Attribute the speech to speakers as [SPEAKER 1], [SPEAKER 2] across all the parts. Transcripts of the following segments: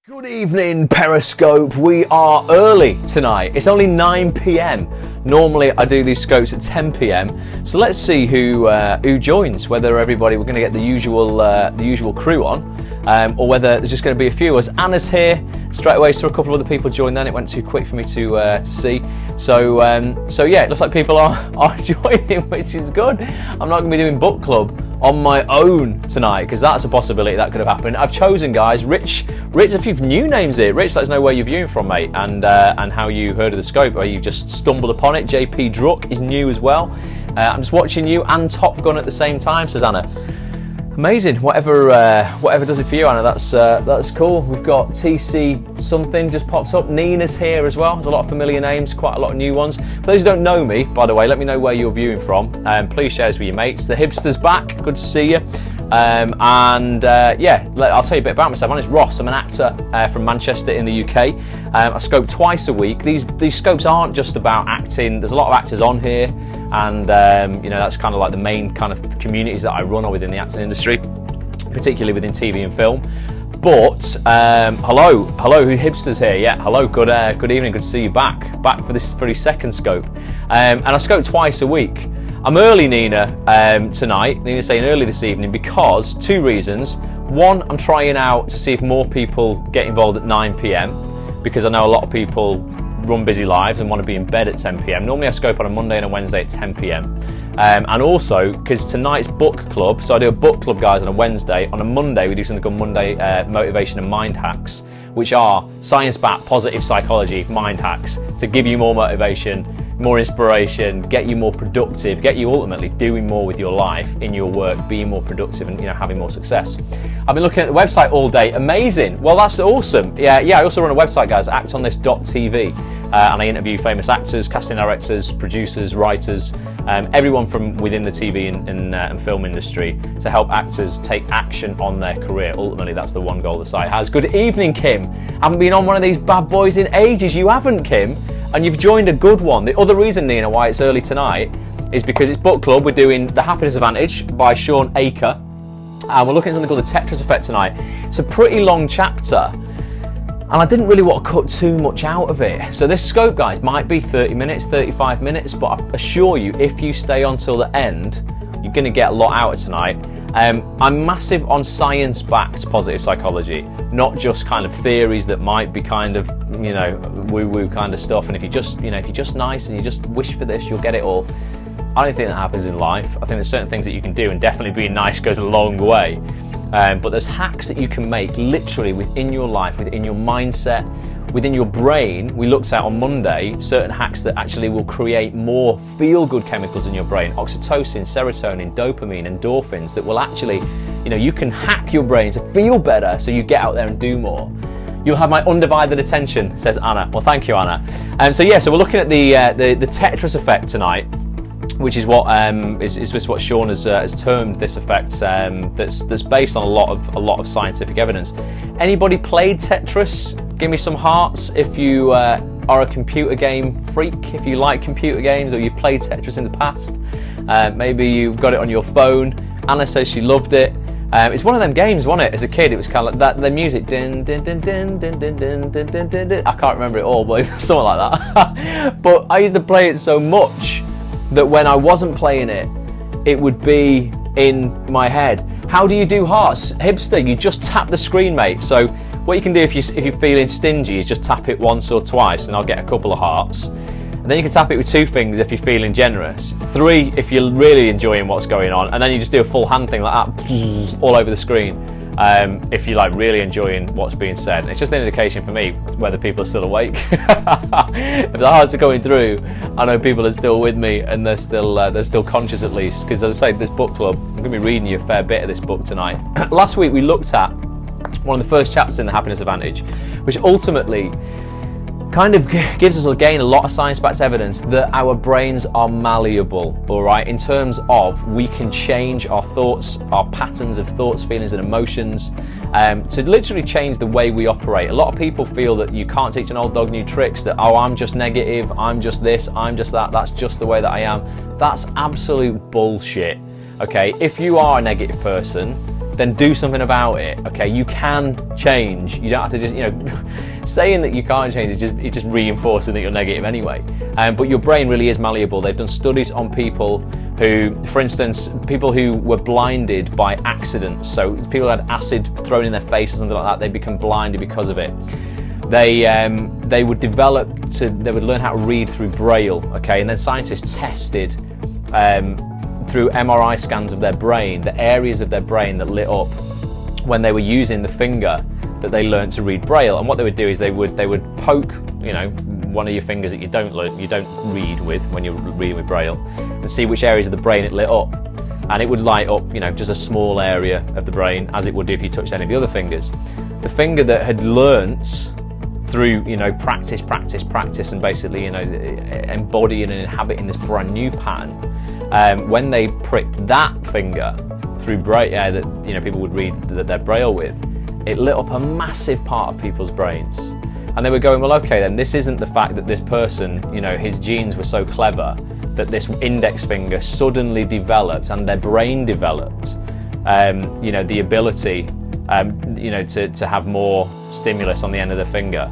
[SPEAKER 1] Good evening, Periscope. We are early tonight. It's only 9 p.m. Normally I do these scopes at 10 p.m. So let's see who joins. Whether we're going to get the usual crew on, or whether there's just going to be a few. As Anna's here straight away, saw a couple of other people join. Then it went too quick for me to see. So yeah, it looks like people are joining, which is good. I'm not going to be doing book club on my own tonight, because that's a possibility that could have happened. I've chosen, guys, Rich, a few new names here. Rich, let us know where you're viewing from, mate, and how you heard of the scope, or you just stumbled upon it. JP Druck is new as well. I'm just watching you and Top Gun at the same time, says Anna. Amazing. Whatever does it for you, Anna. That's cool. We've got TC something just pops up. Nina's here as well. There's a lot of familiar names, quite a lot of new ones. For those who don't know me, by the way, let me know where you're viewing from. Please share this with your mates. The hipster's back. Good to see you. Yeah, I'll tell you a bit about myself. My name's Ross. I'm an actor from Manchester in the UK. I scope twice a week. These scopes aren't just about acting. There's a lot of actors on here, and that's kind of like the main kind of communities that I run within the acting industry, particularly within TV and film. But hello, who hipsters here? Yeah, hello, good evening, good to see you back for this pretty second scope. And I scope twice a week. I'm early, Nina, tonight. Nina's saying early this evening because two reasons. One, I'm trying out to see if more people get involved at 9 p.m. because I know a lot of people run busy lives and want to be in bed at 10 p.m. Normally I scope on a Monday and a Wednesday at 10 p.m. And also, because tonight's book club, so I do a book club, guys, on a Wednesday. On a Monday, we do something called Monday Motivation and Mind Hacks, which are science-backed positive psychology mind hacks to give you more motivation, more inspiration, get you more productive, get you ultimately doing more with your life, in your work, being more productive and having more success. I've been looking at the website all day. Amazing. Well, that's awesome. Yeah, I also run a website, guys, actonthis.tv, and I interview famous actors, casting directors, producers, writers, everyone from within the TV and film industry to help actors take action on their career. Ultimately, that's the one goal the site has. Good evening, Kim. I haven't been on one of these bad boys in ages. You haven't, Kim, and you've joined a good one. The other reason, Nina, why it's early tonight is because it's book club. We're doing The Happiness Advantage by Shawn Achor, and we're looking at something called the Tetris Effect tonight. It's a pretty long chapter, and I didn't really want to cut too much out of it. So this scope, guys, might be 30 minutes, 35 minutes, but I assure you, if you stay on till the end, you're going to get a lot out of tonight. I'm massive on science-backed positive psychology, not just kind of theories that might be kind of, woo-woo kind of stuff. And if you're just nice and you just wish for this, you'll get it all. I don't think that happens in life. I think there's certain things that you can do, and definitely being nice goes a long way. But there's hacks that you can make literally within your life, within your mindset, within your brain. We looked at on Monday certain hacks that actually will create more feel-good chemicals in your brain: oxytocin, serotonin, dopamine, endorphins, that will actually, you can hack your brain to feel better so you get out there and do more. You'll have my undivided attention, says Anna. Well, thank you, Anna. So we're looking at the Tetris Effect tonight, which is what is what Shawn has termed this effect. That's based on a lot of scientific evidence. Anybody played Tetris? Give me some hearts if you are a computer game freak. If you like computer games, or you've played Tetris in the past, maybe you've got it on your phone. Anna says she loved it. It's one of them games, wasn't it? As a kid, it was kind of like that. The music, din din din din din din din din din din din. I can't remember it all, but it was something like that. But I used to play it so much that when I wasn't playing it, it would be in my head. How do you do hearts? Hipster, you just tap the screen, mate. So what you can do if you're feeling stingy is just tap it once or twice, and I'll get a couple of hearts. And then you can tap it with two fingers if you're feeling generous. 3 if you're really enjoying what's going on, and then you just do a full hand thing like that all over the screen. If you're really enjoying what's being said. And it's just an indication for me whether people are still awake. If the hearts are going through, I know people are still with me, and they're still conscious at least. Because as I say, this book club, I'm going to be reading you a fair bit of this book tonight. Last week we looked at one of the first chapters in The Happiness Advantage, which ultimately kind of gives us again a lot of science-backed evidence that our brains are malleable, all right, in terms of we can change our thoughts, our patterns of thoughts, feelings and emotions, to literally change the way we operate. A lot of people feel that you can't teach an old dog new tricks, that, oh, I'm just negative, I'm just this, I'm just that, that's just the way that I am. That's absolute bullshit. Okay, if you are a negative person, then do something about it. Okay, you can change. You don't have to just, saying that you can't change is just reinforcing that you're negative anyway. But your brain really is malleable. They've done studies on people who, for instance, people who were blinded by accidents. So people who had acid thrown in their face or something like that, they become blinded because of it. They would learn how to read through Braille. Okay, and then scientists tested through MRI scans of their brain, the areas of their brain that lit up when they were using the finger that they learned to read Braille. And what they would do is they would poke, one of your fingers that you don't read with when you're reading with Braille, and see which areas of the brain it lit up. And it would light up, just a small area of the brain, as it would do if you touched any of the other fingers. The finger that had learnt through practice, and basically embodying and inhabiting this brand new pattern, when they pricked that finger through Braille, that people would read their Braille with, it lit up a massive part of people's brains. And they were going, well, okay, then this isn't the fact that this person, his genes were so clever that this index finger suddenly developed and their brain developed, the ability, to have more stimulus on the end of the finger,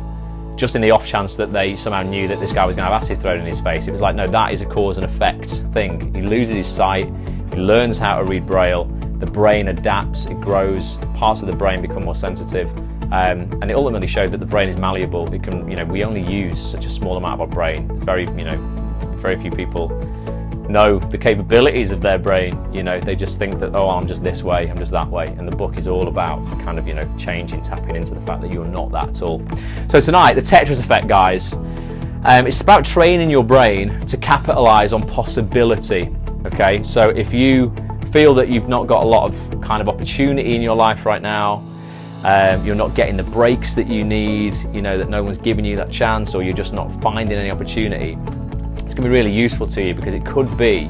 [SPEAKER 1] just in the off chance that they somehow knew that this guy was going to have acid thrown in his face. It was like, no, that is a cause and effect thing. He loses his sight, he learns how to read Braille, the brain adapts, it grows, parts of the brain become more sensitive, and it ultimately showed that the brain is malleable. It can, we only use such a small amount of our brain. Very few people know the capabilities of their brain. They just think that, oh, I'm just this way, I'm just that way. And the book is all about kind of, changing, tapping into the fact that you're not that at all. So tonight, the Tetris Effect, guys. It's about training your brain to capitalize on possibility. Okay, so if you feel that you've not got a lot of kind of opportunity in your life right now, you're not getting the breaks that you need, that no one's giving you that chance, or you're just not finding any opportunity, it's going to be really useful to you, because it could be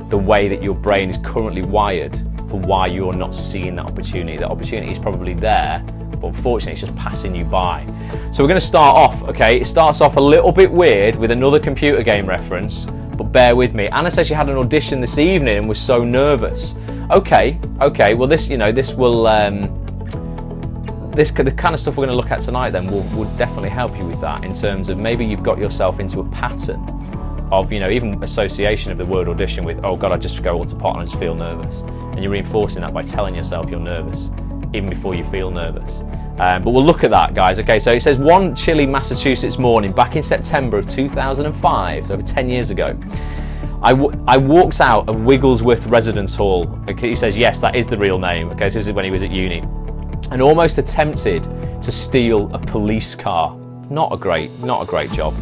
[SPEAKER 1] the way that your brain is currently wired for why you're not seeing that opportunity. That opportunity is probably there, but unfortunately it's just passing you by. So we're going to start off, okay? It starts off a little bit weird with another computer game reference, but bear with me. Anna says she had an audition this evening and was so nervous. Okay, well this, the kind of stuff we're going to look at tonight then will definitely help you with that, in terms of maybe you've got yourself into a pattern of, even association of the word audition with, oh God, I just go all to pot and I just feel nervous. And you're reinforcing that by telling yourself you're nervous, even before you feel nervous. But we'll look at that, guys. Okay, so it says, one chilly Massachusetts morning back in September of 2005, so over 10 years ago, I walked out of Wigglesworth Residence Hall. Okay, he says, yes, that is the real name. Okay, so this is when he was at uni. And almost attempted to steal a police car. Not a great job.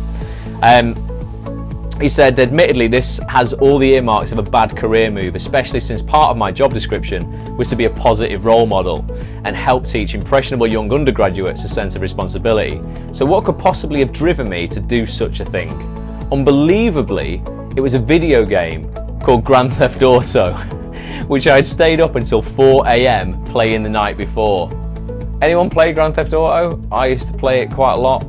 [SPEAKER 1] He said, admittedly, this has all the earmarks of a bad career move, especially since part of my job description was to be a positive role model and help teach impressionable young undergraduates a sense of responsibility. So what could possibly have driven me to do such a thing? Unbelievably, it was a video game called Grand Theft Auto, which I had stayed up until 4 AM playing the night before. Anyone play Grand Theft Auto? I used to play it quite a lot.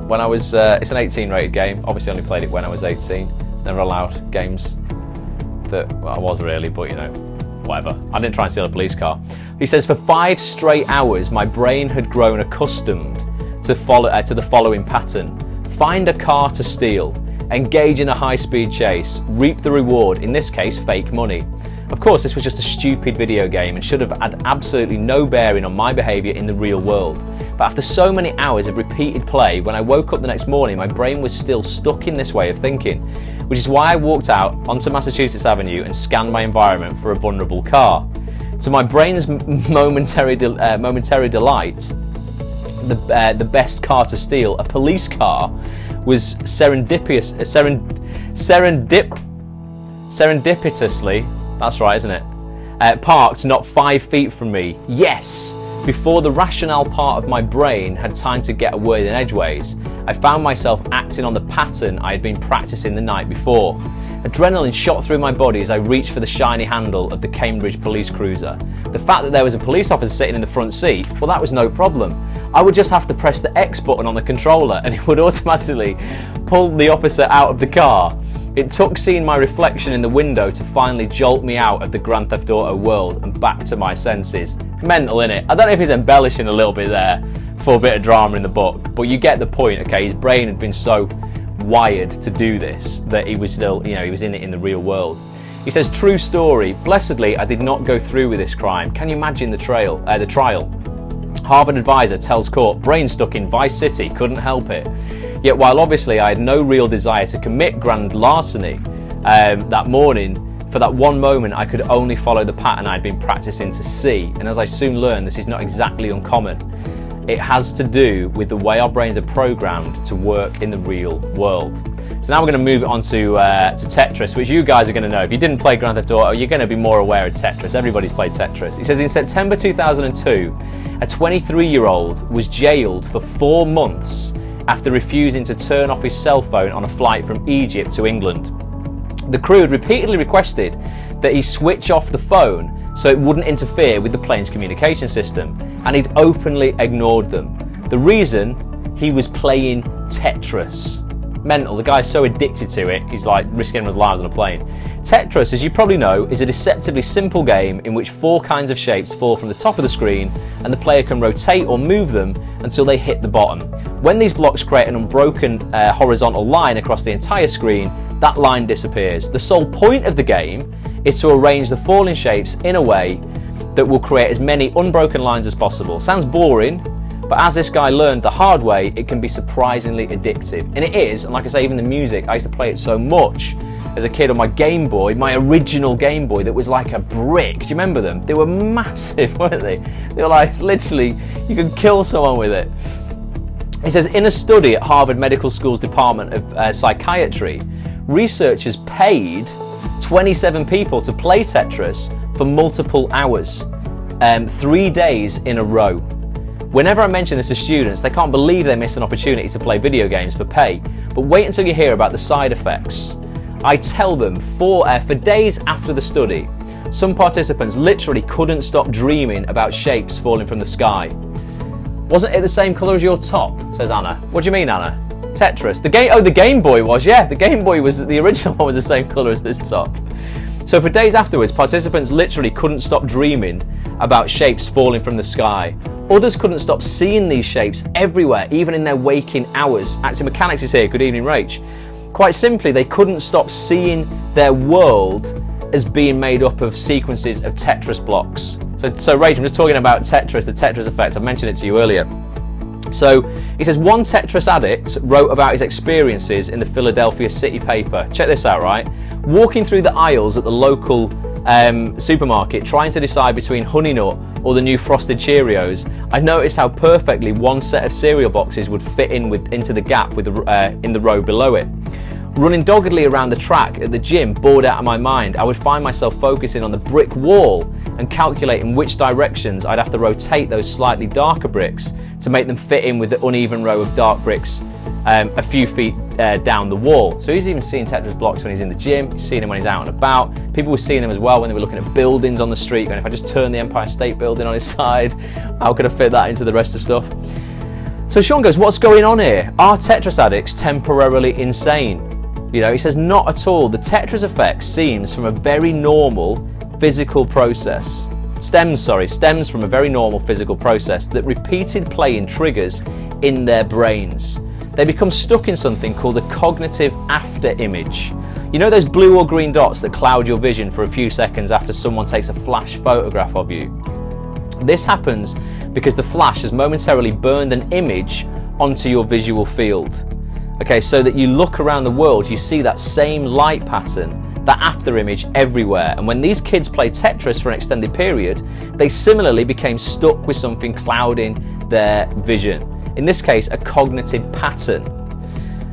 [SPEAKER 1] When I was, it's an 18 rated game. Obviously only played it when I was 18. Never allowed games that, well, I was really, but whatever. I didn't try and steal a police car. He says, for 5 straight hours, my brain had grown accustomed to the following pattern. Find a car to steal, engage in a high-speed chase, reap the reward, in this case, fake money. Of course, this was just a stupid video game and should have had absolutely no bearing on my behaviour in the real world. But after so many hours of repeated play, when I woke up the next morning, my brain was still stuck in this way of thinking, which is why I walked out onto Massachusetts Avenue and scanned my environment for a vulnerable car. To my brain's momentary delight, the best car to steal, a police car, was serendipitously, that's right, isn't it? Parked not 5 feet from me. Yes! Before the rationale part of my brain had time to get a word in edgeways, I found myself acting on the pattern I had been practicing the night before. Adrenaline shot through my body as I reached for the shiny handle of the Cambridge police cruiser. The fact that there was a police officer sitting in the front seat, well, that was no problem. I would just have to press the X button on the controller and it would automatically pull the officer out of the car. It took seeing my reflection in the window to finally jolt me out of the Grand Theft Auto world and back to my senses. Mental, innit? I don't know if he's embellishing a little bit there for a bit of drama in the book, but you get the point, okay? His brain had been so wired to do this that he was still, he was in it in the real world. He says, true story, blessedly I did not go through with this crime. Can you imagine the trial? Harvard advisor tells court, brain stuck in Vice City, couldn't help it. Yet while obviously I had no real desire to commit grand larceny that morning, for that one moment I could only follow the pattern I'd been practicing to see. And as I soon learned, this is not exactly uncommon. It has to do with the way our brains are programmed to work in the real world. So now we're going to move it on to Tetris, which you guys are going to know. If you didn't play Grand Theft Auto, you're going to be more aware of Tetris. Everybody's played Tetris. He says in September 2002, a 23-year-old was jailed for 4 months after refusing to turn off his cell phone on a flight from Egypt to England. The crew had repeatedly requested that he switch off the phone so it wouldn't interfere with the plane's communication system, and he'd openly ignored them. The reason? He was playing Tetris. Mental, the guy's so addicted to it, he's like risking his lives on a plane. Tetris, as you probably know, is a deceptively simple game in which 4 kinds of shapes fall from the top of the screen and the player can rotate or move them until they hit the bottom. When these blocks create an unbroken horizontal line across the entire screen, that line disappears. The sole point of the game is to arrange the falling shapes in a way that will create as many unbroken lines as possible. Sounds boring, but as this guy learned the hard way, it can be surprisingly addictive. And it is, and like I say, even the music, I used to play it so much as a kid on my Game Boy, my original Game Boy that was like a brick. Do you remember them? They were massive, weren't they? They were like, literally, you could kill someone with it. He says, in a study at Harvard Medical School's Department of Psychiatry, researchers paid 27 people to play Tetris for multiple hours, 3 days in a row. Whenever I mention this to students, they can't believe they missed an opportunity to play video games for pay. But wait until you hear about the side effects. I tell them for days after the study, some participants literally couldn't stop dreaming about shapes falling from the sky. Wasn't it the same colour as your top? Says Anna. What do you mean, Anna? Tetris. The Game Boy was, yeah. The Game Boy was, the original one was the same colour as this top. So for days afterwards, participants literally couldn't stop dreaming about shapes falling from the sky. Others couldn't stop seeing these shapes everywhere, even in their waking hours. Active Mechanics is here. Good evening, Rach. Quite simply, they couldn't stop seeing their world as being made up of sequences of Tetris blocks. So Rach, I'm just talking about Tetris, the Tetris Effect. I mentioned it to you earlier. So he says one Tetris addict wrote about his experiences in the Philadelphia City paper. Check this out, right? Walking through the aisles at the local supermarket, trying to decide between Honey Nut or the new Frosted Cheerios, I noticed how perfectly one set of cereal boxes would fit into the gap with in the row below it. Running doggedly around the track at the gym, bored out of my mind, I would find myself focusing on the brick wall and calculating which directions I'd have to rotate those slightly darker bricks to make them fit in with the uneven row of dark bricks a few feet down the wall. So he's even seeing Tetris blocks when he's in the gym, he's seeing them when he's out and about. People were seeing them as well when they were looking at buildings on the street, and if I just turn the Empire State Building on its side, how could I fit that into the rest of the stuff? So Shawn goes, what's going on here? Are Tetris addicts temporarily insane? He says, not at all. The Tetris effect seems from a very normal physical process. Stems from a very normal physical process that repeated playing triggers in their brains. They become stuck in something called a cognitive after image. You know those blue or green dots that cloud your vision for a few seconds after someone takes a flash photograph of you? This happens because the flash has momentarily burned an image onto your visual field. Okay, so that you look around the world, you see that same light pattern, that after image everywhere. And when these kids played Tetris for an extended period, they similarly became stuck with something clouding their vision. In this case, a cognitive pattern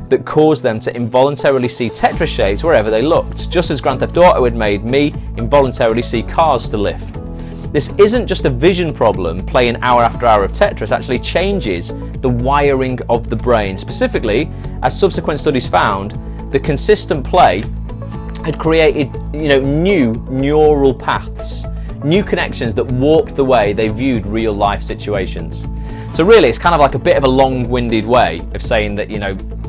[SPEAKER 1] that caused them to involuntarily see Tetris shapes wherever they looked, just as Grand Theft Auto had made me involuntarily see cars to lift. This isn't just a vision problem. Playing hour after hour of Tetris actually changes the wiring of the brain. Specifically, as subsequent studies found, the consistent play had created new neural paths, new connections that warped the way they viewed real life situations. So really, it's kind of like a bit of a long-winded way of saying that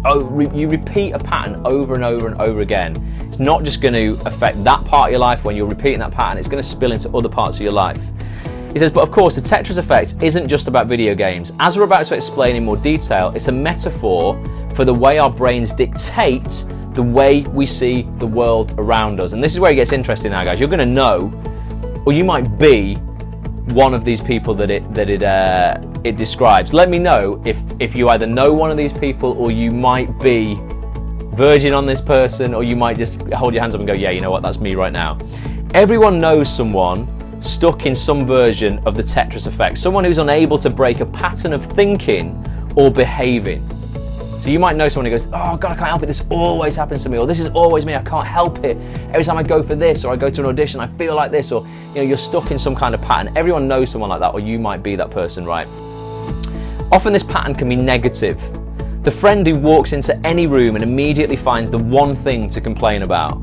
[SPEAKER 1] you repeat a pattern over and over and over again, it's not just going to affect that part of your life. When you're repeating that pattern, it's going to spill into other parts of your life. He says, but of course the Tetris effect isn't just about video games. As we're about to explain in more detail, it's a metaphor for the way our brains dictate the way we see the world around us. And this is where it gets interesting now, guys. You're going to know, or you might be, one of these people that it describes. Let me know if you either know one of these people, or you might be verging on this person, or you might just hold your hands up and go, yeah, you know what, that's me right now. Everyone knows someone stuck in some version of the Tetris effect, someone who's unable to break a pattern of thinking or behaving. So you might know someone who goes, oh God, I can't help it, this always happens to me, or this is always me, I can't help it. Every time I go for this, or I go to an audition, I feel like this, or you're stuck in some kind of pattern. Everyone knows someone like that, or you might be that person, right? Often this pattern can be negative. The friend who walks into any room and immediately finds the one thing to complain about.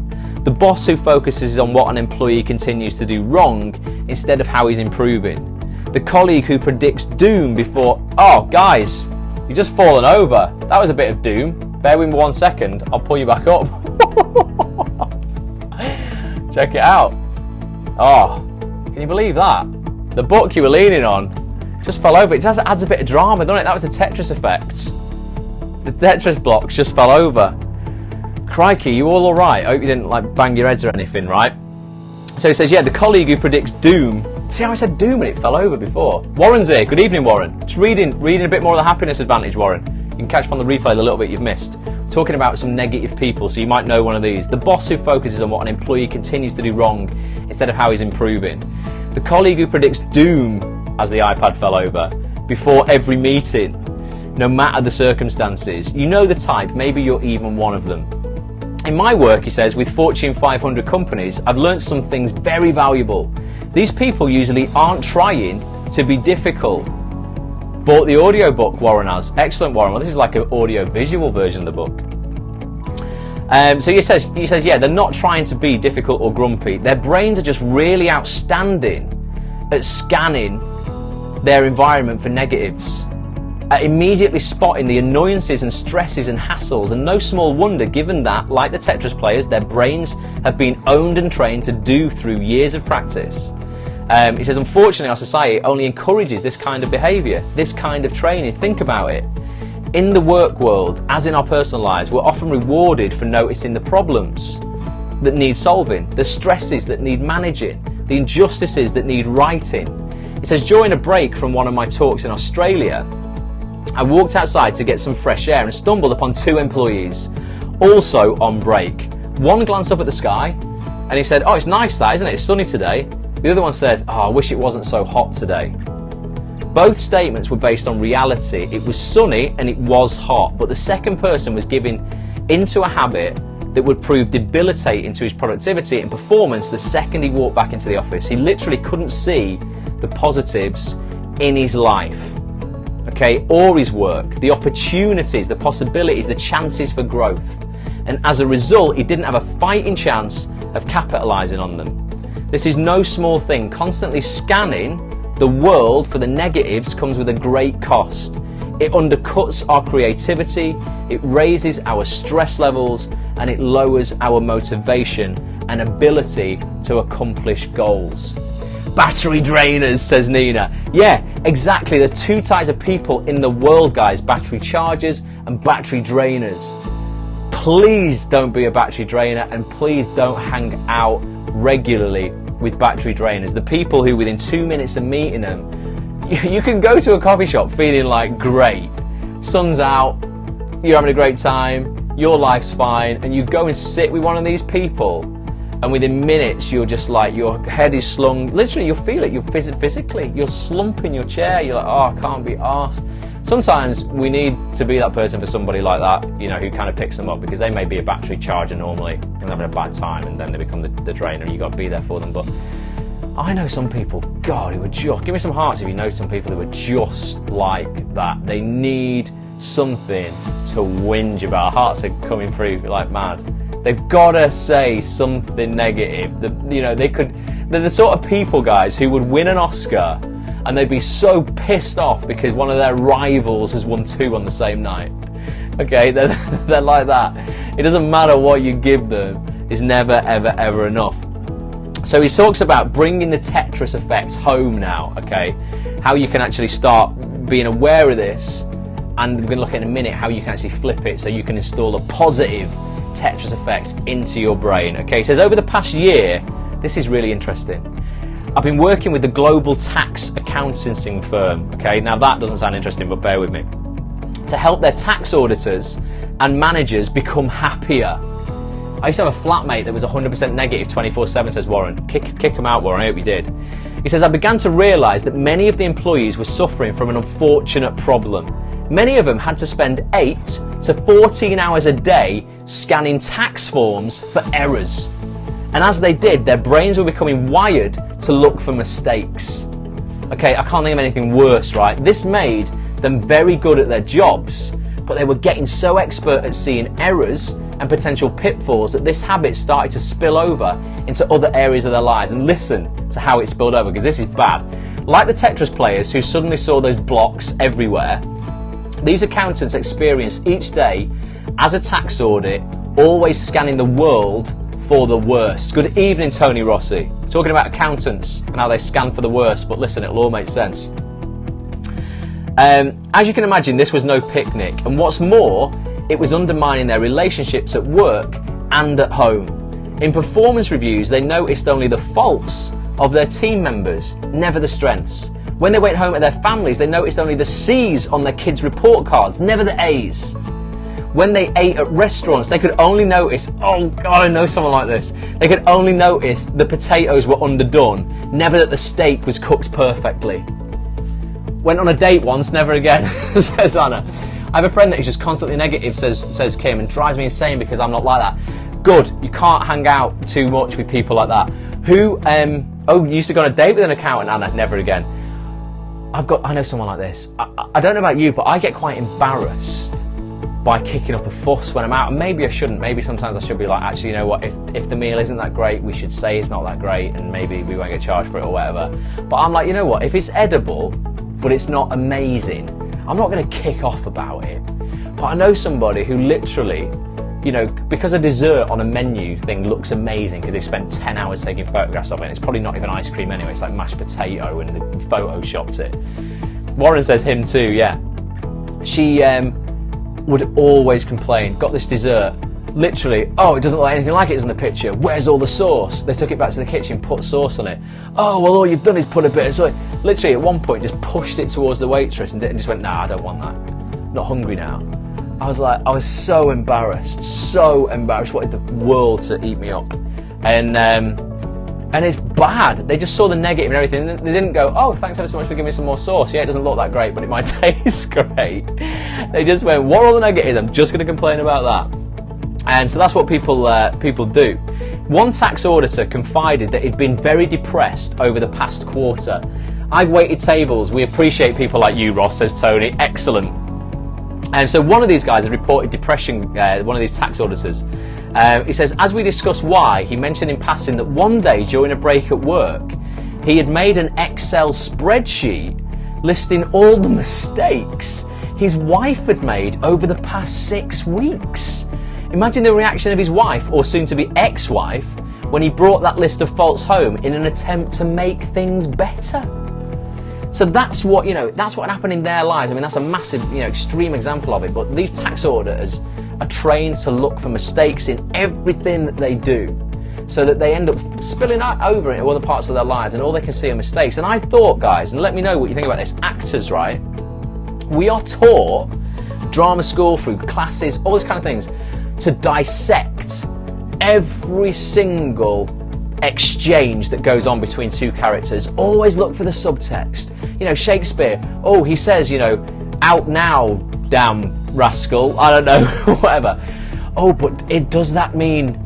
[SPEAKER 1] The boss who focuses on what an employee continues to do wrong instead of how he's improving. The colleague who predicts doom before, oh guys, you've just fallen over. That was a bit of doom. Bear with me 1 second, I'll pull you back up. Check it out. Oh, can you believe that? The book you were leaning on just fell over. It just adds a bit of drama, doesn't it? That was the Tetris effect. The Tetris blocks just fell over. Crikey, you all alright? I hope you didn't like bang your heads or anything, right? So he says, yeah, the colleague who predicts doom. See how I said doom when it fell over before? Warren's here. Good evening, Warren. Just reading a bit more of the happiness advantage, Warren. You can catch up on the replay the little bit you've missed. Talking about some negative people, so you might know one of these. The boss who focuses on what an employee continues to do wrong instead of how he's improving. The colleague who predicts doom as the iPad fell over before every meeting, no matter the circumstances. You know the type, maybe you're even one of them. In my work, he says, with Fortune 500 companies, I've learned some things very valuable. These people usually aren't trying to be difficult. Bought the audio book, Warren has. Excellent, Warren. Well, this is like an audio-visual version of the book. So he says, yeah, they're not trying to be difficult or grumpy. Their brains are just really outstanding at scanning their environment for negatives, at immediately spotting the annoyances and stresses and hassles, and no small wonder given that, like the Tetris players, their brains have been owned and trained to do through years of practice. He says, unfortunately, our society only encourages this kind of behaviour, this kind of training. Think about it. In the work world, as in our personal lives, we're often rewarded for noticing the problems that need solving, the stresses that need managing, the injustices that need righting. He says, during a break from one of my talks in Australia, I walked outside to get some fresh air and stumbled upon two employees, also on break. One glanced up at the sky and he said, oh, it's nice that, isn't it? It's sunny today. The other one said, oh, I wish it wasn't so hot today. Both statements were based on reality. It was sunny and it was hot, but the second person was giving into a habit that would prove debilitating to his productivity and performance the second he walked back into the office. He literally couldn't see the positives in his life, okay, or his work, the opportunities, the possibilities, the chances for growth. And as a result, he didn't have a fighting chance of capitalizing on them. This is no small thing. Constantly scanning the world for the negatives comes with a great cost. It undercuts our creativity, it raises our stress levels, and it lowers our motivation and ability to accomplish goals. Battery drainers, says Nina. Yeah, exactly. There's two types of people in the world, guys. Battery chargers and battery drainers. Please don't be a battery drainer, and please don't hang out regularly with battery drainers. The people who within 2 minutes of meeting them, you can go to a coffee shop feeling like great, sun's out, you're having a great time, your life's fine, and you go and sit with one of these people, and within minutes you're just like, your head is slung, literally you'll feel it, you're physically, you're slumping your chair, you're like, oh, I can't be arsed. Sometimes we need to be that person for somebody like that, you know, who kind of picks them up, because they may be a battery charger normally and having a bad time, and then they become the drainer, and you've got to be there for them. But I know some people, God, who are just, give me some hearts if you know some people who are just like that. They need something to whinge about. Hearts are coming through like mad. They've got to say something negative. You know, they're the sort of people, guys, who would win an Oscar and they'd be so pissed off because one of their rivals has won 2 on the same night. Okay, they're like that. It doesn't matter what you give them, it's never ever ever enough. So he talks about bringing the Tetris Effect home now, okay? How you can actually start being aware of this, and we're going to look at in a minute how you can actually flip it so you can install a positive Tetris Effect into your brain. Okay, he says over the past year, this is really interesting, I've been working with the global tax accounting firm, okay, now that doesn't sound interesting, but bear with me, to help their tax auditors and managers become happier. I used to have a flatmate that was 100% negative 24/7, says Warren. Kick him out, Warren, I hope you did. He says, I began to realise that many of the employees were suffering from an unfortunate problem. Many of them had to spend 8 to 14 hours a day scanning tax forms for errors. And as they did, their brains were becoming wired to look for mistakes. Okay, I can't think of anything worse, right? This made them very good at their jobs, but they were getting so expert at seeing errors and potential pitfalls that this habit started to spill over into other areas of their lives. And listen to how it spilled over, because this is bad. Like the Tetris players who suddenly saw those blocks everywhere, these accountants experienced each day as a tax audit, always scanning the world for the worst. Good evening, Tony Rossi. Talking about accountants and how they scan for the worst, but listen, it'll all make sense. As you can imagine, this was no picnic, and what's more, it was undermining their relationships at work and at home. In performance reviews, they noticed only the faults of their team members, never the strengths. When they went home to their families, they noticed only the C's on their kids' report cards, never the A's. When they ate at restaurants, they could only notice, oh God, I know someone like this, they could only notice the potatoes were underdone, never that the steak was cooked perfectly. Went on a date once, never again, says Anna. I have a friend that is just constantly negative, says Kim, and drives me insane because I'm not like that. Good, you can't hang out too much with people like that. Who, you used to go on a date with an accountant, Anna, never again. I know someone like this. I don't know about you, but I get quite embarrassed by kicking up a fuss when I'm out, and maybe I shouldn't. Maybe sometimes I should be like, actually, you know what, if the meal isn't that great, we should say it's not that great, and maybe we won't get charged for it or whatever. But I'm like, you know what, if it's edible, but it's not amazing, I'm not going to kick off about it. But I know somebody who literally, you know, because a dessert on a menu thing looks amazing because they spent 10 hours taking photographs of it, and it's probably not even ice cream anyway, it's like mashed potato and they photoshopped it. Warren says him too, yeah. She would always complain, got this dessert, literally, oh, it doesn't look anything like it is in the picture, where's all the sauce? They took it back to the kitchen, put sauce on it. Oh, well, all you've done is put a bit of sauce. Literally, at one point, just pushed it towards the waitress and just went, nah, I don't want that. I'm not hungry now. I was so embarrassed, wanted the world to eat me up. And it's bad. They just saw the negative and everything. They didn't go, oh, thanks ever so much for giving me some more sauce. Yeah, it doesn't look that great, but it might taste great. They just went, what are all the negatives? I'm just going to complain about that. And so that's what people do. One tax auditor confided that he'd been very depressed over the past quarter. I've waited tables. We appreciate people like you, Ross, says Tony. Excellent. And so one of these guys had reported depression, one of these tax auditors. He says, as we discussed why, he mentioned in passing that one day during a break at work, he had made an Excel spreadsheet listing all the mistakes his wife had made over the past 6 weeks. Imagine the reaction of his wife, or soon to be ex-wife, when he brought that list of faults home in an attempt to make things better. So that's what, that's what happened in their lives. I mean, that's a massive, extreme example of it, but these tax auditors are trained to look for mistakes in everything that they do, so that they end up spilling over into other parts of their lives, and all they can see are mistakes. And I thought, guys, and let me know what you think about this, actors, right? We are taught, drama school, through classes, all these kind of things, to dissect every single exchange that goes on between two characters. Always look for the subtext. Shakespeare, oh, he says, out now, damn rascal, I don't know, whatever. Oh, but does that mean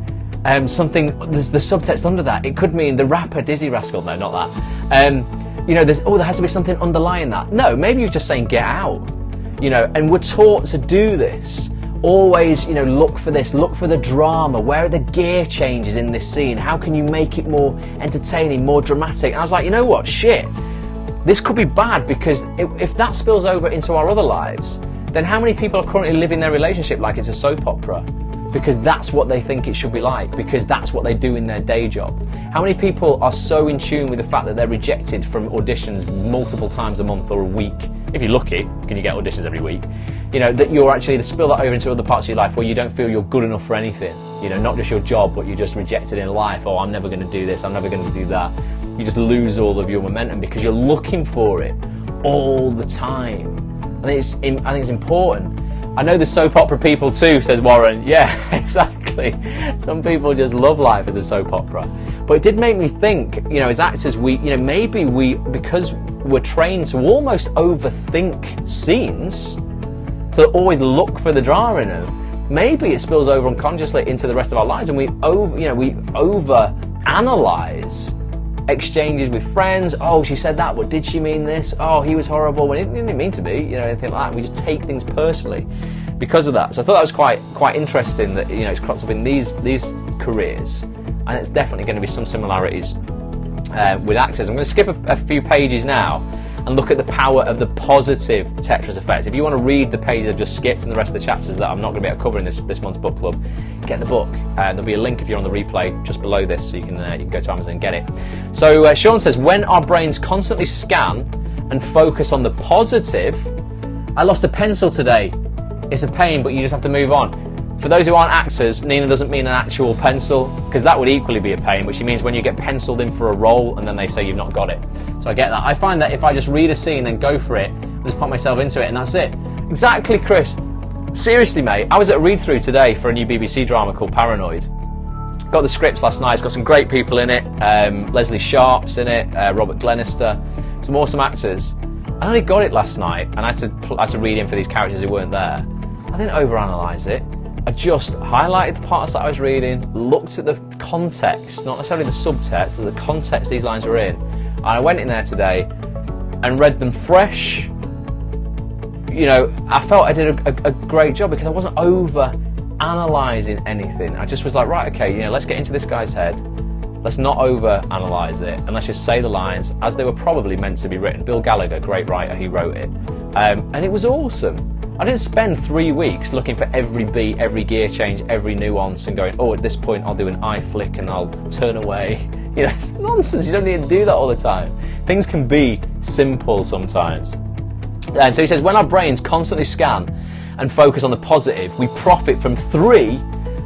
[SPEAKER 1] something, there's the subtext under that? It could mean the rapper Dizzy Rascal. No, not that. There has to be something underlying that. No, maybe you're just saying get out. And we're taught to do this. Always, look for this, look for the drama. Where are the gear changes in this scene? How can you make it more entertaining, more dramatic? And I was like, you know what, shit. this could be bad, because if that spills over into our other lives, then how many people are currently living their relationship like it's a soap opera? Because that's what they think it should be like, because that's what they do in their day job. How many people are so in tune with the fact that they're rejected from auditions multiple times a month or a week? If you're lucky, can you get auditions every week? You know, that you're actually to spill that over into other parts of your life where you don't feel you're good enough for anything. You know, not just your job, but you're just rejected in life. Oh, I'm never going to do this, I'm never going to do that. You just lose all of your momentum because you're looking for it all the time. I think it's important. I know the soap opera people too, says Warren. Yeah, exactly. Some people just love life as a soap opera. But it did make me think, you know, as actors, maybe because we're trained to almost overthink scenes, to always look for the drama in them, maybe it spills over unconsciously into the rest of our lives, and we over analyze exchanges with friends. Oh, she said that, but did she mean this? Oh, he was horrible when he didn't mean to be, you know, anything like that. We just take things personally because of that. So I thought that was quite interesting that, you know, it's cropped up in these careers, and it's definitely going to be some similarities with actors. I'm going to skip a few pages now and look at the power of the positive Tetris Effect. If you want to read the pages I've just skipped and the rest of the chapters that I'm not going to be able to cover in this month's book club, get the book. There'll be a link if you're on the replay just below this, so you can go to Amazon and get it. So Shawn says, when our brains constantly scan and focus on the positive, I lost a pencil today. It's a pain, but you just have to move on. For those who aren't actors, Nina doesn't mean an actual pencil, because that would equally be a pain, but she means when you get penciled in for a role and then they say you've not got it. So I get that. I find that if I just read a scene and go for it, I just put myself into it and that's it. Exactly, Chris. Seriously, mate, I was at a read-through today for a new BBC drama called Paranoid. Got the scripts last night. It's got some great people in it. Leslie Sharp's in it, Robert Glenister, some awesome actors. I only got it last night and I had to read in for these characters who weren't there. I didn't overanalyze it. I just highlighted the parts that I was reading, looked at the context, not necessarily the subtext, but the context these lines were in. And I went in there today and read them fresh. You know, I felt I did a great job because I wasn't over-analysing anything. I just was like, right, okay, you know, let's get into this guy's head. Let's not over-analyse it, and let's just say the lines as they were probably meant to be written. Bill Gallagher, great writer, he wrote it. And it was awesome. I didn't spend 3 weeks looking for every beat, every gear change, every nuance and going, oh, at this point I'll do an eye flick and I'll turn away. You know, it's nonsense. You don't need to do that all the time. Things can be simple sometimes. And so he says, when our brains constantly scan and focus on the positive, we profit from 3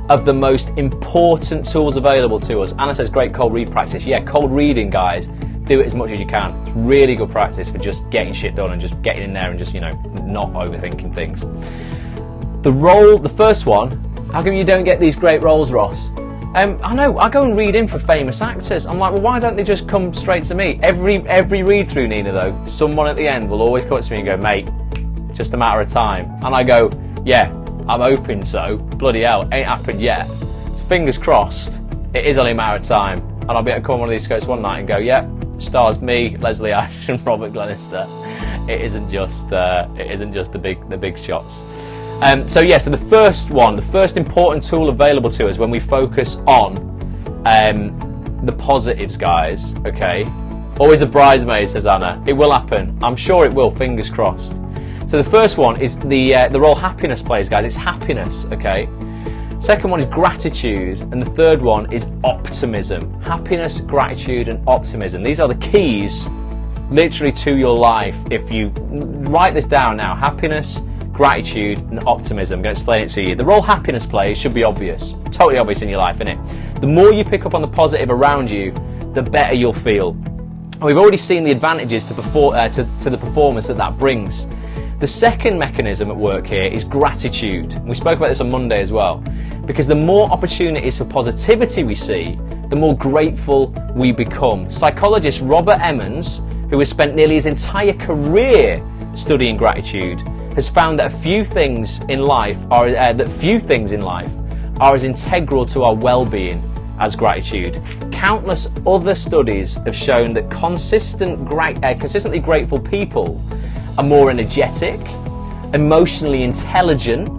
[SPEAKER 1] of the most important tools available to us. Anna says, great cold read practice. Yeah, cold reading, guys. Do it as much as you can. It's really good practice for just getting shit done and just getting in there and just, you know, not overthinking things. The first one, how come you don't get these great roles, Ross? I know, I go and read in for famous actors. I'm like, well, why don't they just come straight to me? Every read through, Nina, though, someone at the end will always come up to me and go, mate, just a matter of time. And I go, yeah, I'm hoping so. Bloody hell, ain't happened yet. So fingers crossed, it is only a matter of time. And I'll be able to come on one of these scopes one night and go, yeah, stars me, Leslie Ash and Robert Glenister. It isn't just the big shots. So the first important tool available to us when we focus on the positives, guys, okay? Always the bridesmaid, says Anna. It will happen. I'm sure it will, fingers crossed. So the first one is the role happiness plays, guys. It's happiness, okay? Second one is gratitude, and the third one is optimism. Happiness, gratitude, and optimism. These are the keys, literally, to your life. If you write this down now, happiness, gratitude, and optimism. I'm going to explain it to you. The role happiness plays should be obvious, totally obvious in your life, isn't it? The more you pick up on the positive around you, the better you'll feel. And we've already seen the advantages to the performance that brings. The second mechanism at work here is gratitude. We spoke about this on Monday as well. Because the more opportunities for positivity we see, the more grateful we become. Psychologist Robert Emmons, who has spent nearly his entire career studying gratitude, has found that few things in life are as integral to our well-being as gratitude. Countless other studies have shown that consistently grateful people are more energetic, emotionally intelligent,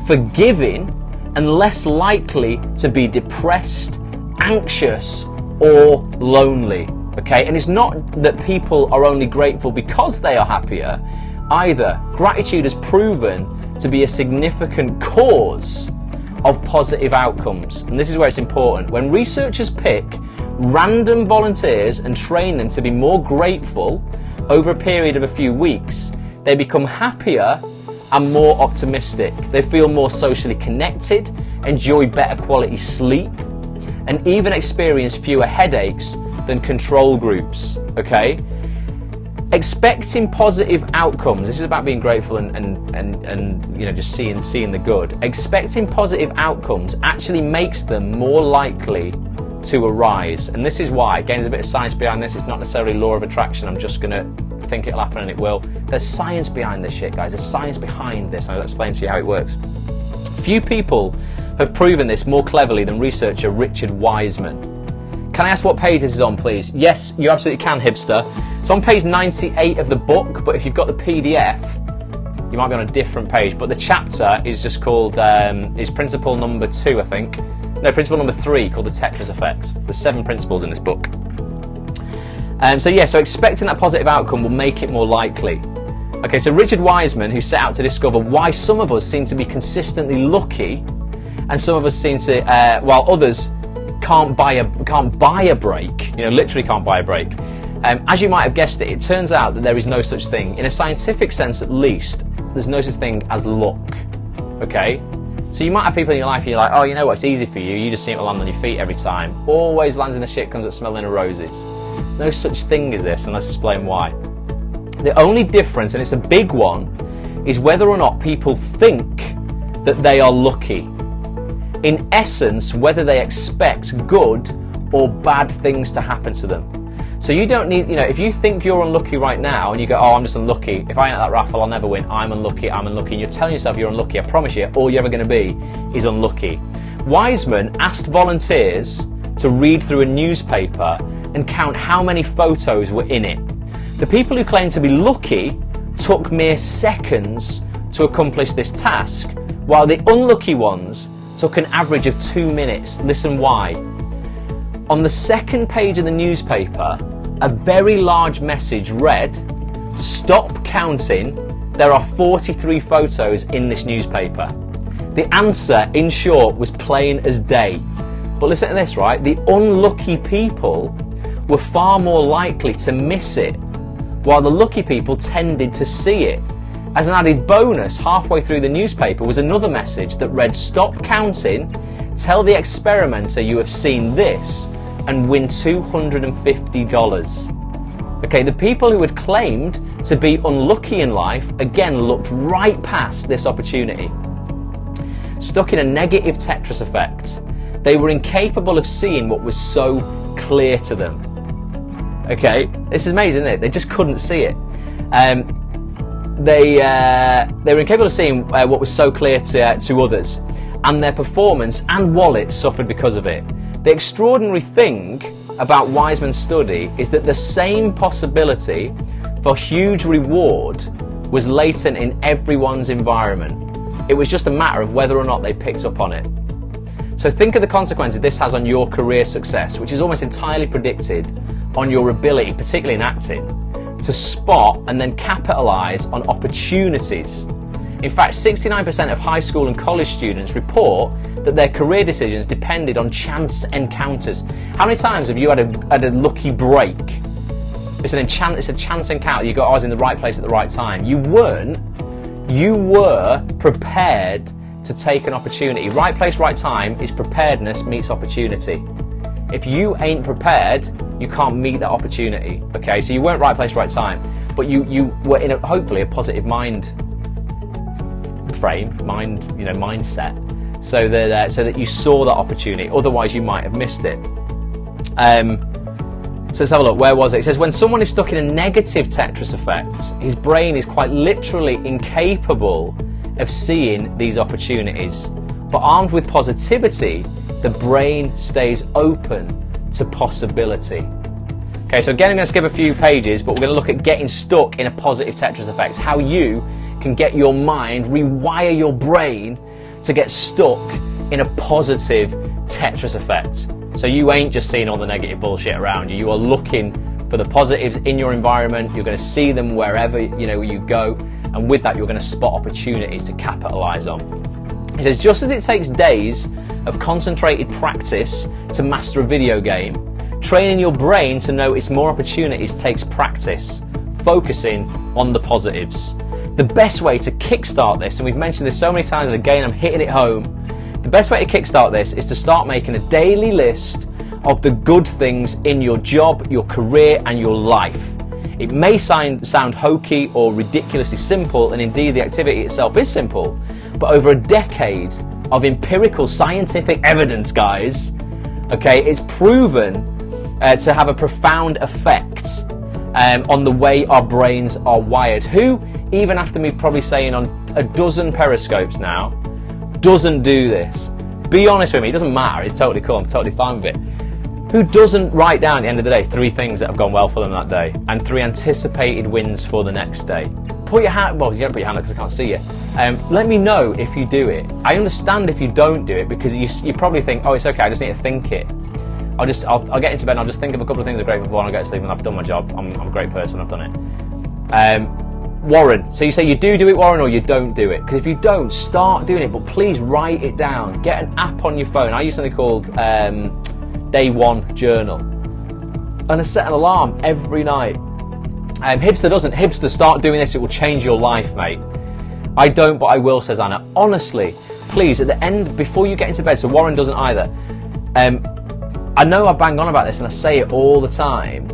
[SPEAKER 1] forgiving, and less likely to be depressed, anxious, or lonely. Okay, and it's not that people are only grateful because they are happier either. Gratitude has proven to be a significant cause of positive outcomes, and this is where it's important. When researchers pick random volunteers and train them to be more grateful over a period of a few weeks, they become happier and more optimistic. They feel more socially connected, enjoy better quality sleep, and even experience fewer headaches than control groups. Okay? Expecting positive outcomes. This is about being grateful and you know, just seeing the good. Expecting positive outcomes actually makes them more likely to arise, and this is why. Again, there's a bit of science behind this. It's not necessarily law of attraction. I'm just gonna think it'll happen and it will. There's science behind this shit, guys. There's science behind this, and I'll explain to you how it works. Few people have proven this more cleverly than researcher Richard Wiseman. Can I ask what page this is on, please? Yes, you absolutely can, hipster. It's on page 98 of the book, but if you've got the PDF, you might be on a different page. But the chapter is just called, is principle number 2, I think. No, principle number 3, called the Tetris Effect. There's 7 principles in this book. So expecting that positive outcome will make it more likely. Okay, so Richard Wiseman, who set out to discover why some of us seem to be consistently lucky, and some of us seem to, while others can't buy a break, you know, literally can't buy a break. As you might have guessed it turns out that there is no such thing, in a scientific sense at least, there's no such thing as luck. Okay? So you might have people in your life and you're like, oh, you know what, it's easy for you, you just seem to land on your feet every time. Always lands in the shit, comes up smelling of roses. No such thing as this, and let's explain why. The only difference, and it's a big one, is whether or not people think that they are lucky. In essence, whether they expect good or bad things to happen to them. So you don't need, you know, if you think you're unlucky right now and you go, oh, I'm just unlucky, if I enter that raffle I'll never win, I'm unlucky, and you're telling yourself you're unlucky, I promise you, all you're ever going to be is unlucky. Wiseman asked volunteers to read through a newspaper and count how many photos were in it. The people who claimed to be lucky took mere seconds to accomplish this task, while the unlucky ones took an average of 2 minutes. Listen why. On the second page of the newspaper, a very large message read, "Stop counting, there are 43 photos in this newspaper." The answer, in short, was plain as day. But listen to this, right? The unlucky people were far more likely to miss it, while the lucky people tended to see it. As an added bonus, halfway through the newspaper was another message that read, "Stop counting, tell the experimenter you have seen this, and win $250. Okay, the people who had claimed to be unlucky in life, again, looked right past this opportunity. Stuck in a negative Tetris effect, they were incapable of seeing what was so clear to them. Okay, this is amazing, isn't it? They just couldn't see it. They were incapable of seeing what was so clear to others, and their performance and wallet suffered because of it. The extraordinary thing about Wiseman's study is that the same possibility for huge reward was latent in everyone's environment. It was just a matter of whether or not they picked up on it. So think of the consequences this has on your career success, which is almost entirely predicted on your ability, particularly in acting, to spot and then capitalise on opportunities. In fact, 69% of high school and college students report that their career decisions depended on chance encounters. How many times have you had a lucky break? It's a chance encounter. You go, I was in the right place at the right time. You weren't. You were prepared to take an opportunity. Right place, right time is preparedness meets opportunity. If you ain't prepared, you can't meet that opportunity. Okay, so you weren't right place, right time, but you were in hopefully a positive mind frame, mindset, so that you saw that opportunity. Otherwise, you might have missed it. So let's have a look. Where was it? It says when someone is stuck in a negative Tetris effect, his brain is quite literally incapable of seeing these opportunities. But armed with positivity, the brain stays open to possibility. Okay, so again, I'm going to skip a few pages, but we're going to look at getting stuck in a positive Tetris effect. How you can get your mind, rewire your brain to get stuck in a positive Tetris effect. So you ain't just seeing all the negative bullshit around you. You are looking for the positives in your environment. You're going to see them wherever you go, and with that you're going to spot opportunities to capitalize on. He says, just as it takes days of concentrated practice to master a video game, training your brain to notice more opportunities takes practice, focusing on the positives. The best way to kickstart this, and we've mentioned this so many times, and again I'm hitting it home, the best way to kickstart this is to start making a daily list of the good things in your job, your career and your life. It may sound hokey or ridiculously simple, and indeed the activity itself is simple, but over a decade of empirical scientific evidence, guys, okay, it's proven to have a profound effect on the way our brains are wired. Who, even after me probably saying on a dozen Periscopes now, doesn't do this? Be honest with me, it doesn't matter, it's totally cool, I'm totally fine with it. Who doesn't write down at the end of the day 3 things that have gone well for them that day and 3 anticipated wins for the next day? Put your hand, well, you don't put your hand up because I can't see you. Let me know if you do it. I understand if you don't do it, because you probably think, oh, it's okay, I just need to think it. I'll get into bed and I'll just think of a couple of things I'm grateful for and I'll go to sleep and I've done my job. I'm a great person, I've done it. Warren, so you say you do it, Warren, or you don't do it? Because if you don't, start doing it, but please write it down. Get an app on your phone. I use something called Day One Journal, and I set an alarm every night. Hipster doesn't. Hipster, start doing this, it will change your life, mate. I don't, but I will, says Anna. Honestly, please, at the end, before you get into bed, so Warren doesn't either, I know I bang on about this and I say it all the time,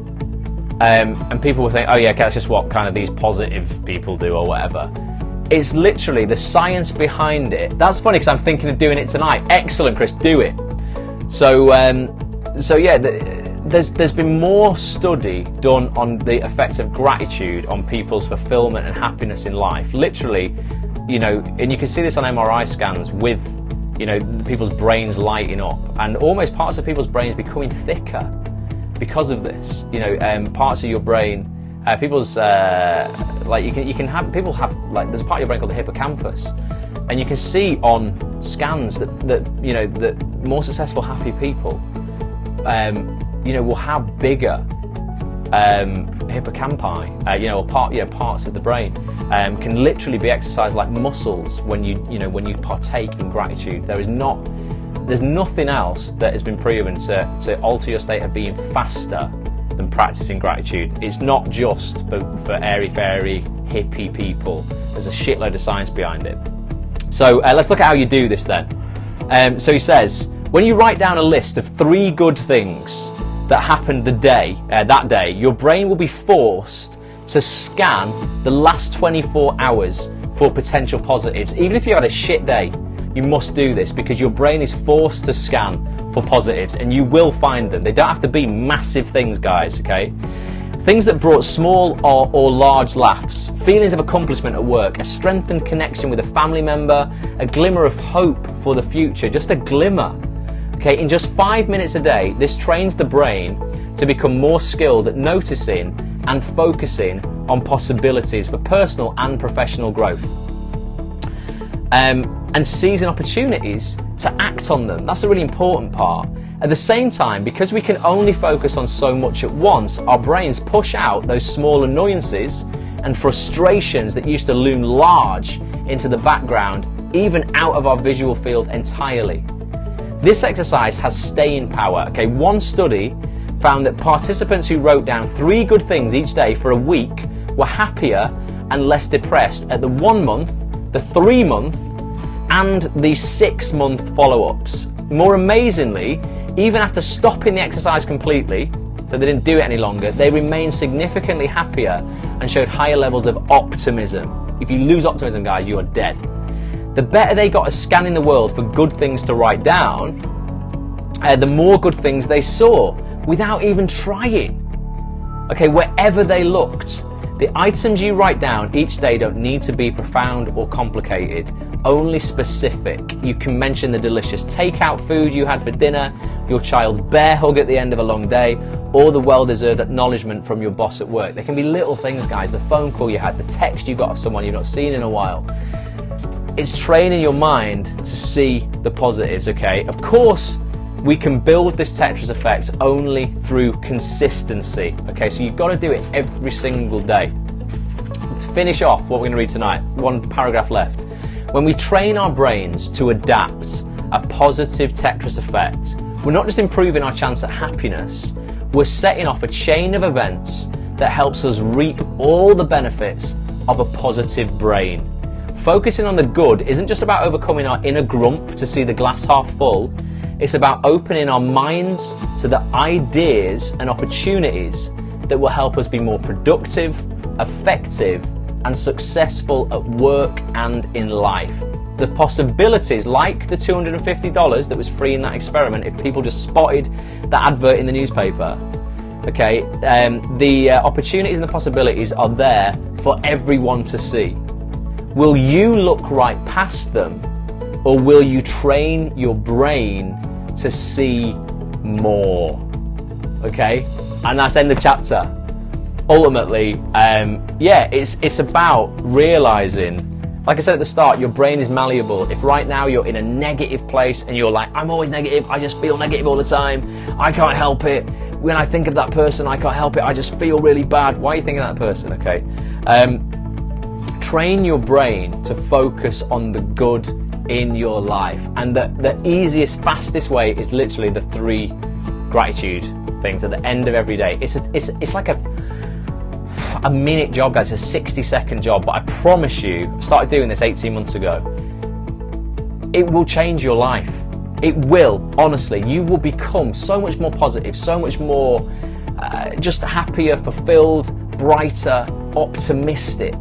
[SPEAKER 1] and people will think, oh yeah, okay, that's just what kind of these positive people do or whatever. It's literally the science behind it. That's funny because I'm thinking of doing it tonight. Excellent, Chris, do it. So yeah, there's been more study done on the effect of gratitude on people's fulfillment and happiness in life. Literally, and you can see this on MRI scans with, people's brains lighting up and almost parts of people's brains becoming thicker because of this. Parts of your brain, people's like people have like, there's a part of your brain called the hippocampus, and you can see on scans that more successful, happy people, will have bigger hippocampi, or parts of the brain, can literally be exercised like muscles when you partake in gratitude. There's nothing else that has been proven to alter your state of being faster than practicing gratitude. It's not just for airy-fairy hippie people. There's a shitload of science behind it. So let's look at how you do this then. So he says, when you write down a list of 3 good things that happened that day, your brain will be forced to scan the last 24 hours for potential positives. Even if you had a shit day, you must do this, because your brain is forced to scan for positives, and you will find them. They don't have to be massive things, guys, okay? Things that brought small or large laughs, feelings of accomplishment at work, a strengthened connection with a family member, a glimmer of hope for the future, just a glimmer. Okay, in just 5 minutes a day, this trains the brain to become more skilled at noticing and focusing on possibilities for personal and professional growth. And seizing opportunities to act on them. That's a really important part. At the same time, because we can only focus on so much at once, our brains push out those small annoyances and frustrations that used to loom large into the background, even out of our visual field entirely. This exercise has staying power. Okay, one study found that participants who wrote down 3 good things each day for a week were happier and less depressed at the 1 month, the 3 month, and the 6 month follow-ups. More amazingly, even after stopping the exercise completely, so they didn't do it any longer, they remained significantly happier and showed higher levels of optimism. If you lose optimism, guys, you are dead. The better they got at scanning the world for good things to write down, the more good things they saw without even trying. Okay, wherever they looked. The items you write down each day don't need to be profound or complicated, only specific. You can mention the delicious takeout food you had for dinner, your child's bear hug at the end of a long day, or the well-deserved acknowledgement from your boss at work. There can be little things, guys, the phone call you had, the text you got of someone you've not seen in a while. It's training your mind to see the positives, okay? Of course, We can build this Tetris effect only through consistency. Okay, so you've got to do it every single day. To finish off what we're going to read tonight, one paragraph left. When we train our brains to adapt a positive Tetris effect, we're not just improving our chance at happiness, we're setting off a chain of events that helps us reap all the benefits of a positive brain. Focusing on the good isn't just about overcoming our inner grump to see the glass half full, it's about opening our minds to the ideas and opportunities that will help us be more productive, effective, and successful at work and in life. The possibilities, like the $250 that was free in that experiment, if people just spotted the advert in the newspaper, okay, the opportunities and the possibilities are there for everyone to see. Will you look right past them, or will you train your brain to see more? Okay, and that's end of chapter. Ultimately, yeah, it's about realizing, like I said at the start, your brain is malleable. If right now you're in a negative place and you're like, I'm always negative, I just feel negative all the time, I can't help it, when I think of that person I can't help it, I just feel really bad. Why are you thinking of that person? Okay, train your brain to focus on the good in your life, and the easiest, fastest way is literally the 3 gratitude things at the end of every day. It's like a minute job, guys. It's a 60-second job, but I promise you, I started doing this 18 months ago. It will change your life. It will, honestly. You will become so much more positive, so much more just happier, fulfilled, brighter, optimistic,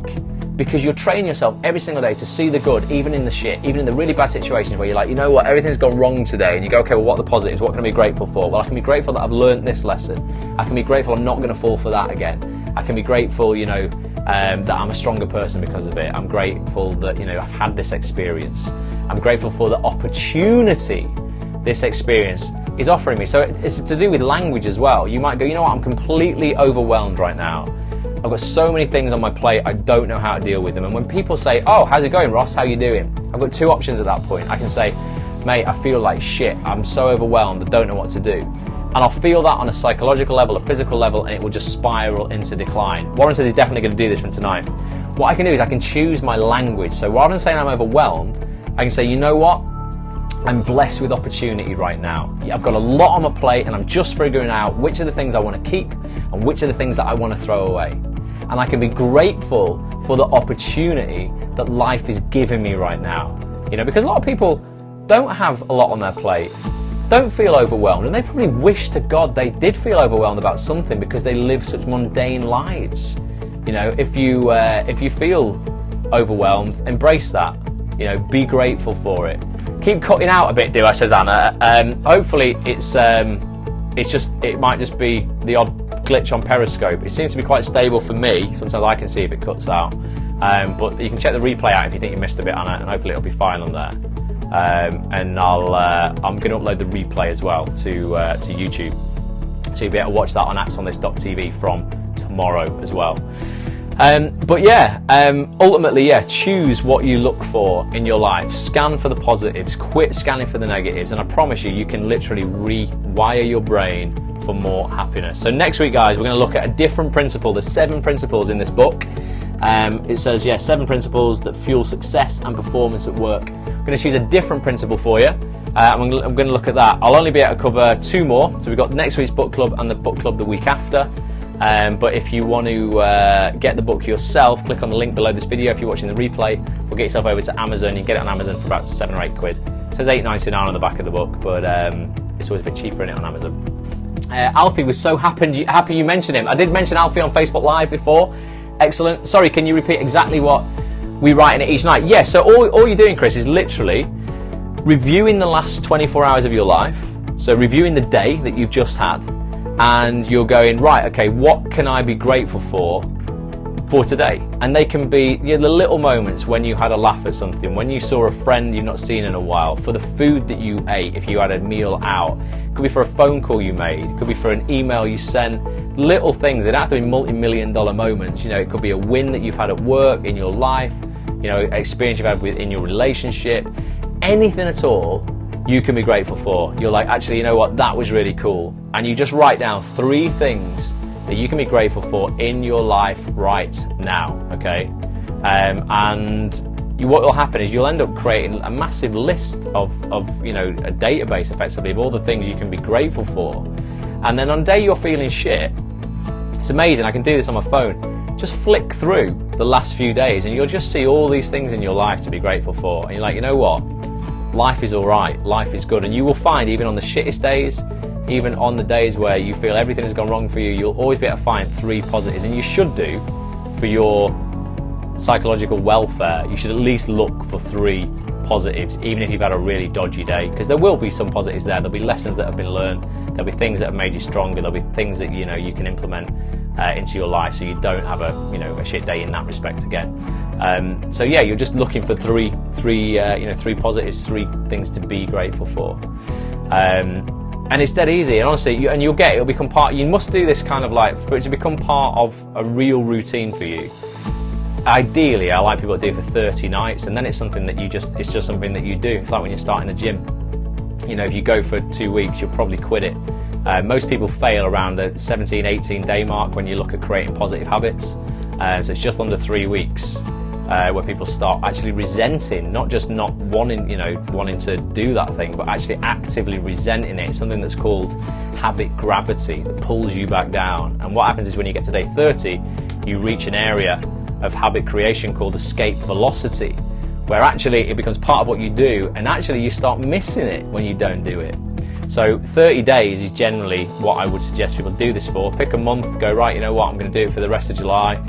[SPEAKER 1] because you're training yourself every single day to see the good, even in the shit, even in the really bad situations where you're like, you know what, everything's gone wrong today, and you go, okay, well, what are the positives? What can I be grateful for? Well, I can be grateful that I've learned this lesson. I can be grateful I'm not going to fall for that again. I can be grateful, you know, that I'm a stronger person because of it. I'm grateful that, you know, I've had this experience. I'm grateful for the opportunity this experience is offering me. So it's to do with language as well. You might go, you know what, I'm completely overwhelmed right now. I've got so many things on my plate, I don't know how to deal with them. And when people say, oh, how's it going, Ross? How you doing? I've got 2 options at that point. I can say, mate, I feel like shit. I'm so overwhelmed, I don't know what to do. And I'll feel that on a psychological level, a physical level, and it will just spiral into decline. Warren says he's definitely going to do this from tonight. What I can do is I can choose my language. So rather than saying I'm overwhelmed, I can say, you know what? I'm blessed with opportunity right now. I've got a lot on my plate, and I'm just figuring out which are the things I want to keep and which are the things that I want to throw away. And I can be grateful for the opportunity that life is giving me right now. You know, because a lot of people don't have a lot on their plate, don't feel overwhelmed, and they probably wish to God they did feel overwhelmed about something because they live such mundane lives. You know, if you feel overwhelmed, embrace that. You know, be grateful for it. Keep cutting out a bit, says Anna. Hopefully it might just be the odd glitch on Periscope. It seems to be quite stable for me. Sometimes I can see if it cuts out. But you can check the replay out if you think you missed a bit, Anna, and hopefully it'll be fine on there. And I'm going to upload the replay as well to YouTube, so you'll be able to watch that on appsonthis.tv from tomorrow as well. But yeah, ultimately, yeah, choose what you look for in your life. Scan for the positives, quit scanning for the negatives, and I promise you, you can literally rewire your brain for more happiness. So next week, guys, we're going to look at a different principle. There's 7 principles in this book. It says, yeah, 7 principles that fuel success and performance at work. I'm going to choose a different principle for you. I'm going to look at that. I'll only be able to cover 2 more. So we've got next week's book club and the book club the week after. But if you want to get the book yourself, click on the link below this video. If you're watching the replay, we'll get yourself over to Amazon. You can get it on Amazon for about 7 or 8 quid. It says $8.99 on the back of the book, but it's always a bit cheaper in it on Amazon. Alfie was so happy you mentioned him. I did mention Alfie on Facebook Live before. Excellent. Sorry, can you repeat exactly what we write in it each night? Yeah, so all you're doing, Chris, is literally reviewing the last 24 hours of your life. So reviewing the day that you've just had, and you're going, right, okay, what can I be grateful for today? And they can be the little moments when you had a laugh at something, when you saw a friend you've not seen in a while, for the food that you ate if you had a meal out. It could be for a phone call you made, it could be for an email you sent. Little things, it don't have to be multi-million-dollar moments. You know, it could be a win that you've had at work, in your life, you know, experience you've had in your relationship, anything at all you can be grateful for. You're like, actually, you know what, that was really cool. And you just write down 3 things that you can be grateful for in your life right now, okay? What will happen is you'll end up creating a massive list of you know, a database effectively of all the things you can be grateful for. And then on day you're feeling shit, it's amazing, I can do this on my phone, just flick through the last few days and you'll just see all these things in your life to be grateful for. And you're like, you know what, life is alright, life is good. And you will find, even on the shittest days, even on the days where you feel everything has gone wrong for you, you'll always be able to find 3 positives. And you should do, for your psychological welfare, you should at least look for 3 positives, even if you've had a really dodgy day, because there will be some positives there. There'll be lessons that have been learned, there'll be things that have made you stronger, there'll be things that, you know, you can implement into your life so you don't have a shit day in that respect again. So yeah, you're just looking for 3 positives, 3 things to be grateful for. And it's dead easy, and honestly, you'll get it. It'll become part. You must do this kind of, like, for it to become part of a real routine for you. Ideally, I like people to do it for 30 nights, and then it's something that it's just something that you do. It's like when you're starting the gym. You know, if you go for 2 weeks, you'll probably quit it. Most people fail around the 17, 18 day mark when you look at creating positive habits. So it's just under 3 weeks where people start actually resenting, not just not wanting to do that thing, but actually actively resenting it. It's something that's called habit gravity that pulls you back down. And what happens is when you get to day 30, you reach an area of habit creation called escape velocity, where actually it becomes part of what you do, and actually you start missing it when you don't do it. So 30 days is generally what I would suggest people do this for. Pick a month, go, right, you know what, I'm going to do it for the rest of July,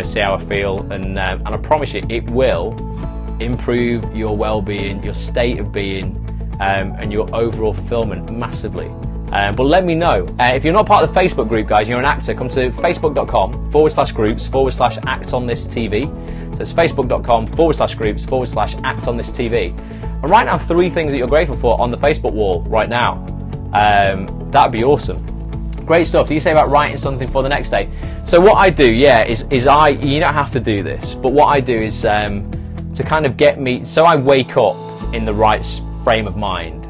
[SPEAKER 1] see how I feel, and I promise you it will improve your well-being, your state of being, and your overall fulfillment massively. But let me know. If you're not part of the Facebook group, guys, you're an actor, come to facebook.com/groups/actonthisTV. So it's facebook.com/groups/actonthisTV. And write down 3 things that you're grateful for on the Facebook wall right now. That'd be awesome. Great stuff. Do you say about writing something for the next day? So what I do, you don't have to do this, but what I do is to kind of get me, so I wake up in the right frame of mind,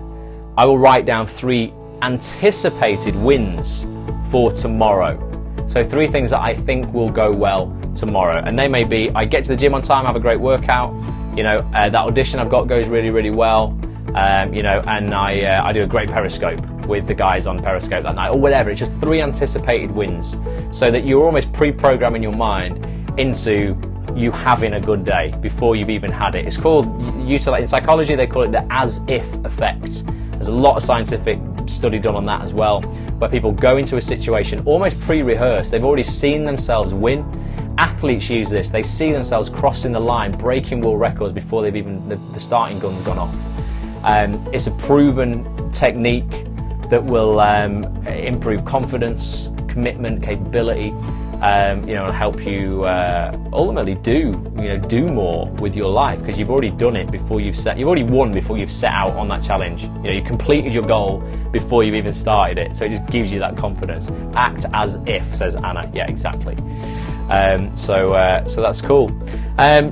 [SPEAKER 1] I will write down 3 anticipated wins for tomorrow. So 3 things that I think will go well tomorrow, and they may be: I get to the gym on time, have a great workout, that audition I've got goes really, really well, and I do a great Periscope with the guys on Periscope that night, or whatever. It's just 3 anticipated wins, so that you're almost pre-programming your mind into you having a good day before you've even had it. It's called, in psychology they call it the as-if effect. There's a lot of scientific study done on that as well, where people go into a situation almost pre-rehearsed. They've already seen themselves win. Athletes use this. They see themselves crossing the line, breaking world records before they've even the starting gun's gone off. It's a proven technique that will improve confidence, commitment, capability, and help you ultimately do more with your life, because you've already done it before you've already won before you've set out on that challenge. You completed your goal before you've even started it, so it just gives you that confidence. Act as if, says Anna. Yeah, exactly. So that's cool.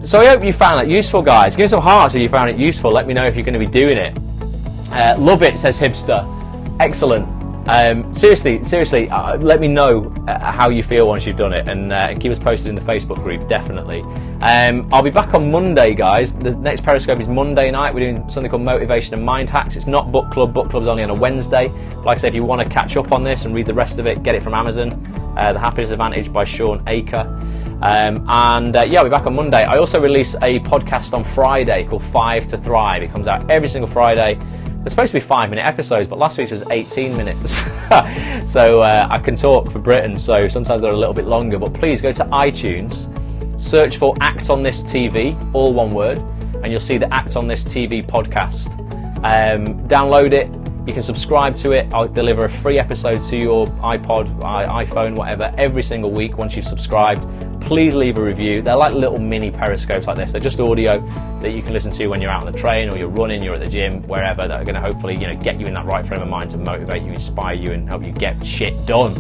[SPEAKER 1] So I hope you found that useful, guys. Give me some hearts if you found it useful. Let me know if you're going to be doing it. Love it, says Hipster. Excellent. Seriously, let me know how you feel once you've done it, and keep us posted in the Facebook group, definitely. I'll be back on Monday, guys. The next Periscope is Monday night. We're doing something called Motivation and Mind Hacks. It's not book club. Book club's only on a Wednesday. But like I said, if you want to catch up on this and read the rest of it, get it from Amazon. The Happiness Advantage by Shawn Achor. I'll be back on Monday. I also release a podcast on Friday called 5 to Thrive. It comes out every single Friday. They're supposed to be 5-minute episodes, but last week's was 18 minutes. So I can talk for Britain, so sometimes they're a little bit longer. But please go to iTunes, search for Act on This TV, all one word, and you'll see the Act on This TV podcast. Download it. You can subscribe to it. I'll deliver a free episode to your iPod, iPhone, whatever, every single week once you've subscribed. Please leave a review. They're like little mini periscopes like this. They're just audio that you can listen to when you're out on the train or you're running, you're at the gym, wherever, that are going to hopefully get you in that right frame of mind to motivate you, inspire you, and help you get shit done.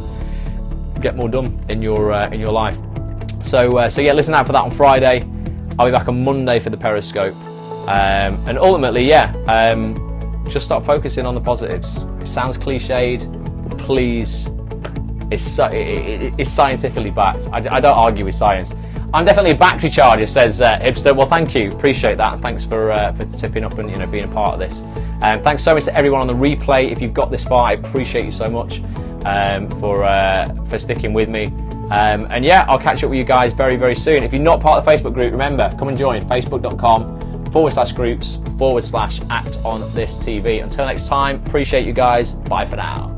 [SPEAKER 1] Get more done in your life. So listen out for that on Friday. I'll be back on Monday for the Periscope. And ultimately, just start focusing on the positives. It sounds cliched, but please, it's scientifically backed. I don't argue with science. I'm definitely a battery charger, says Hipster. Well, thank you, appreciate that, and thanks for tipping up and being a part of this. Thanks so much to everyone on the replay. If you've got this far, I appreciate you so much for sticking with me. And yeah, I'll catch up with you guys very, very soon. If you're not part of the Facebook group, remember, come and join facebook.com/groups/ActOnThisTV. Until next time, appreciate you guys. Bye for now.